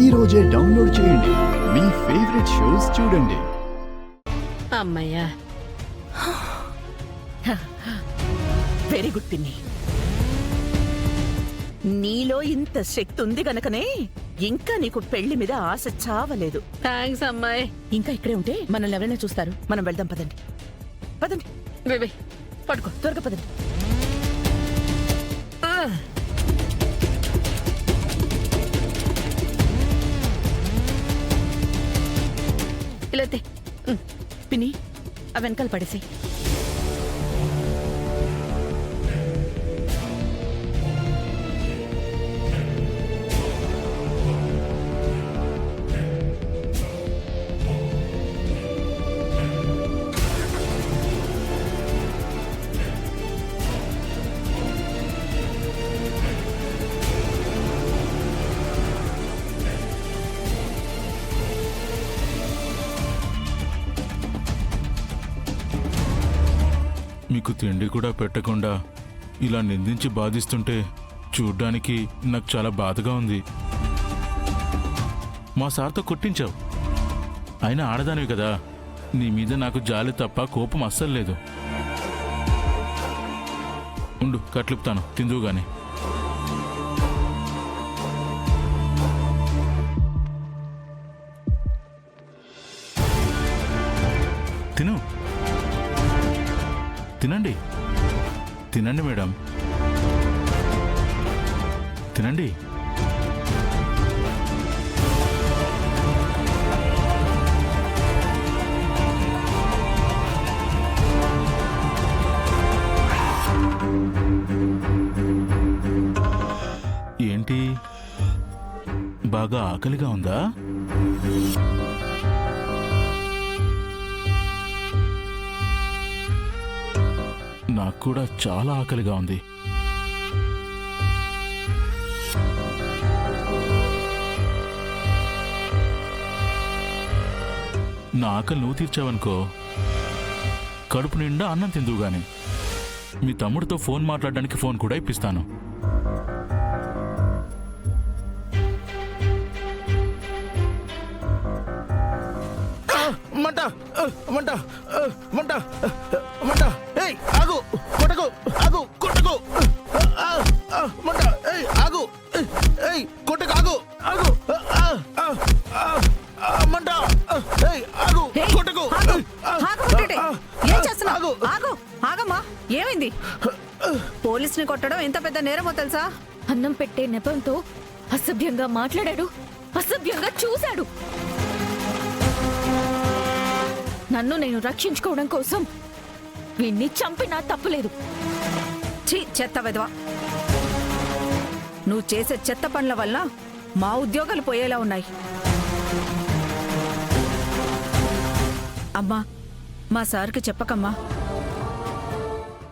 ఈ రోజే డౌన్లోడ్ చేయండి. మీ ఫేవరెట్ షోస్ చూడండి. అమ్మయ్యా, వెరీ గుడ్ పిన్ని. నీలో ఇంత శక్తి ఉంది గనకనే ఇంకా నీకు పెళ్లి మీద ఆశ చావలేదు. థ్యాంక్స్ అమ్మాయి. ఇంకా ఇక్కడే ఉంటే మనల్ని ఎవరైనా చూస్తారు. మనం వెళ్దాం, పదండి పదండి. బేబీ పడుకో, త్వరగా పదండి. ఇలా పిన్ని, ఆ వెనకాల పడేసి. మీకు తిండి కూడా పెట్టకుండా ఇలా నిందించి బాధిస్తుంటే చూడ్డానికి నాకు చాలా బాధగా ఉంది. మా సార్తో కొట్టించావు, అయినా ఆడదానివి కదా, నీ మీద నాకు జాలి తప్ప కోపం అస్సలు లేదు. ఉండు, కట్లుపుతాను, తిందువు గాని. తిను, తినండి తినండి మేడం, తినండి. ఏంటి, బాగా ఆకలిగా ఉందా? నాకు కూడా చాలా ఆకలిగా ఉంది. నా ఆకలి నువ్వు తీర్చావనుకో, కడుపు నిండా అన్నం తిందువు గాని. మీ తమ్ముడితో ఫోన్ మాట్లాడడానికి ఫోన్ కూడా ఇప్పిస్తాను. మంట మంట మంట మంట, ఏయ్ ఆగు, కొట్టకు, ఆగు, కొట్టకు, మంట, ఏయ్ ఆగు, ఏయ్ కొట్టకు, ఆగు, ఆగు, మంట, ఏయ్ ఆగు, కొట్టకు. ఆగమ్మా, ఏమైంది? పోలీసుని కొట్టడం ఎంత పెద్ద నేరమో తెలుసా? అన్నం పెట్టే నెపంతో అసభ్యంగా మాట్లాడాడు, అసభ్యంగా చూశాడు. నన్ను నేను రక్షించుకోవడం కోసం వీణ్ణి చంపినా తప్పులేదు. ఛీ, చెత్త వెధవ! నువ్వు చేసే చెత్త పనుల వల్ల మా ఉద్యోగాలు పోయేలా ఉన్నాయి. అమ్మా, మా సార్కి చెప్పకమ్మా,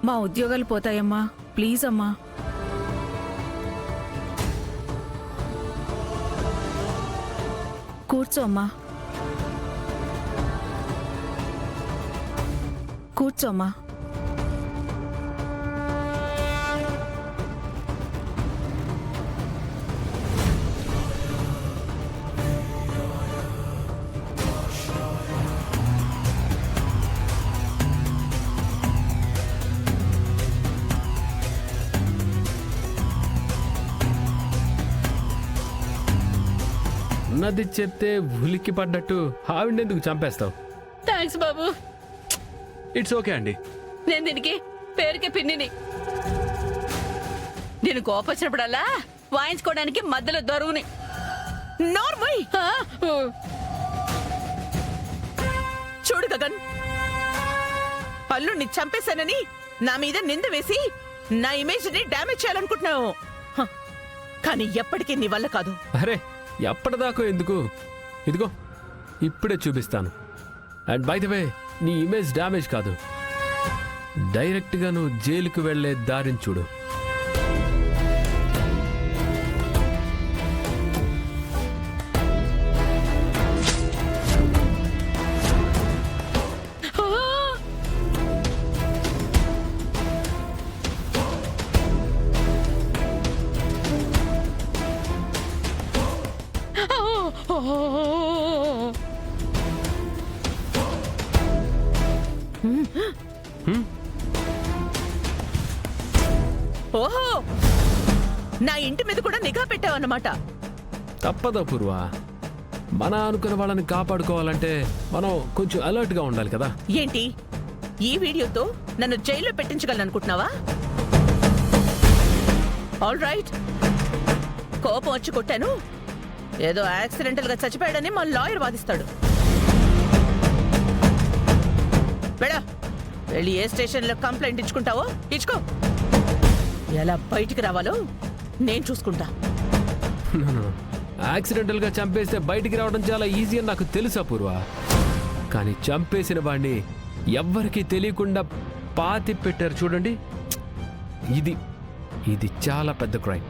మా ఉద్యోగాలు పోతాయమ్మా, ప్లీజ్ అమ్మా. కూర్చో అమ్మా, కూర్చోమ్మా. ఉన్నది చెప్తే ఉలిక్కి పడ్డట్టు ఆవిడెందుకు చంపేస్తావు? థ్యాంక్స్ బాబు. ఇట్స్ ఓకే అండి. నేను దీనికి పేరుకే పిన్నిని. నేను కోపం వచ్చినప్పుడల్లా వాయించుకోవడానికి మధ్యలో దొరువుని. నార్మల్ చూడు గగన్, అల్లుణ్ణి చంపేశానని నా మీద నింద వేసి నా ఇమేజ్ ని డ్యామేజ్ చేయాలనుకుంటున్నావు. కానీ ఎప్పటికీ నీ వల్ల కాదు. అరే, ఎప్పటిదాకా ఎందుకు? ఇదిగో ఇప్పుడే చూపిస్తాను. అండ్ బై ద వే, నీ ఇమేజ్ డ్యామేజ్ కాదు, డైరెక్ట్గా నువ్వు జైలుకు వెళ్లే దారిని చూడు. ఓహో, నా ఇంటి మీద కూడా నిఘా పెట్టావన్నమాట. తప్పదా పూర్వ, మన అనుకున్న వాళ్ళని కాపాడుకోవాలంటే మనం కొంచెం అలర్ట్ గా ఉండాలి కదా. ఏంటి ఈ వీడియోతో నన్ను జైల్లో పెట్టించగలను అనుకుంటున్నావా? ఆల్ రైట్, కోపం వచ్చి కొట్టాను, ఏదో యాక్సిడెంటల్ గా చచ్చిపోయాడని మా లాయర్ వాదిస్తాడు. వెళ్ళి ఏ స్టేషన్ లో కంప్లైంట్ ఇచ్చుకుంటావో ఇచ్చుకో. ఎలా బయటికి రావాలో నేను చూసుకుంటా. యాక్సిడెంటల్ గా చంపేస్తే బయటికి రావడం చాలా ఈజీ అని నాకు తెలుసా పూర్వ, కానీ చంపేసిన వాడిని ఎవ్వరికీ తెలియకుండా పాతి పెట్టారు చూడండి, ఇది చాలా పెద్ద క్రైమ్.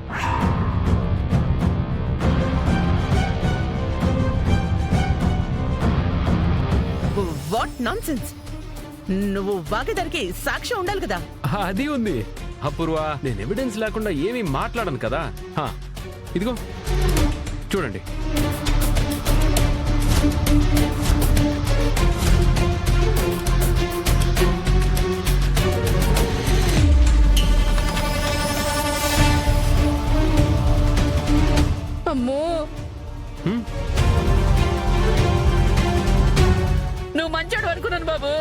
What nonsense! నువ్వు వాగేదానికి సాక్ష్యం ఉండాలి కదా. అది ఉంది అపూర్వ, నేను ఎవిడెన్స్ లేకుండా ఏమీ మాట్లాడను కదా. ఇదిగో చూడండి. అమ్మో, నువ్వు మంచోడు అనుకున్నాను బాబు.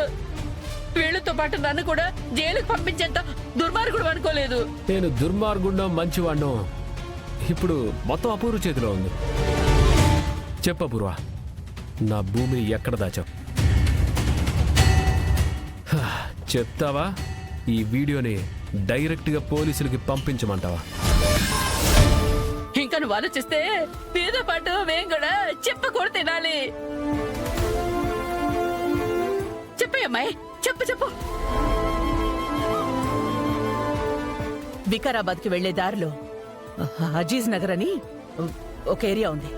వీళ్ళతో పాటు నన్ను కూడా జైలుకు పంపించేంత దుర్మార్గుడు అనుకోలేదు. నేను దుర్మార్గుండో మంచివాణ్ణో ఇప్పుడు మొత్తం అపూర్వ చేతిలో ఉంది. చెప్ప అపూర్వ, నా భూమిని ఎక్కడ దాచావు? చెప్తావా? ఈ వీడియోని డైరెక్ట్ గా పోలీసులకి పంపించమంటావా? ఇంకా నువ్వు ఆలోచిస్తే నీతో పాటు మేము కూడా చెప్పకూడదు తినాలి. చెప్పమ్మా, చెప్పు. వికారాబాద్ కి వెళ్లే దారిలో అజీజ్ నగర్ అని ఒక ఏరియా ఉంది.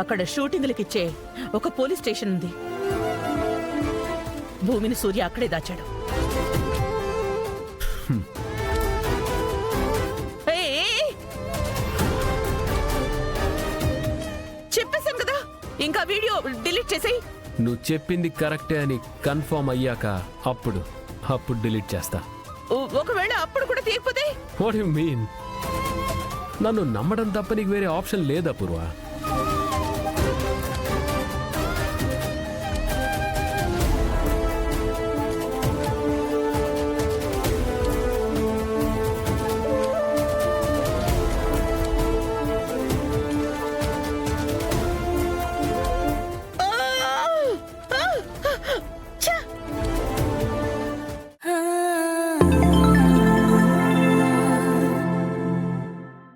అక్కడ షూటింగ్లకి ఇచ్చే ఒక పోలీస్ స్టేషన్ ఉంది. భూమిని సూర్య అక్కడే దాచాడు. చెప్పేశాను కదా, ఇంకా వీడియో డిలీట్ చేసేయ్. నువ్వు చెప్పింది కరెక్టే అని కన్ఫర్మ్ అయ్యాక అప్పుడు డిలీట్ చేస్తా. ఒకవేళ అప్పుడు కూడా తీయకపోతే? What you mean? నన్ను నమ్మడం తప్ప నీకు వేరే ఆప్షన్ లేదా పూర్వ?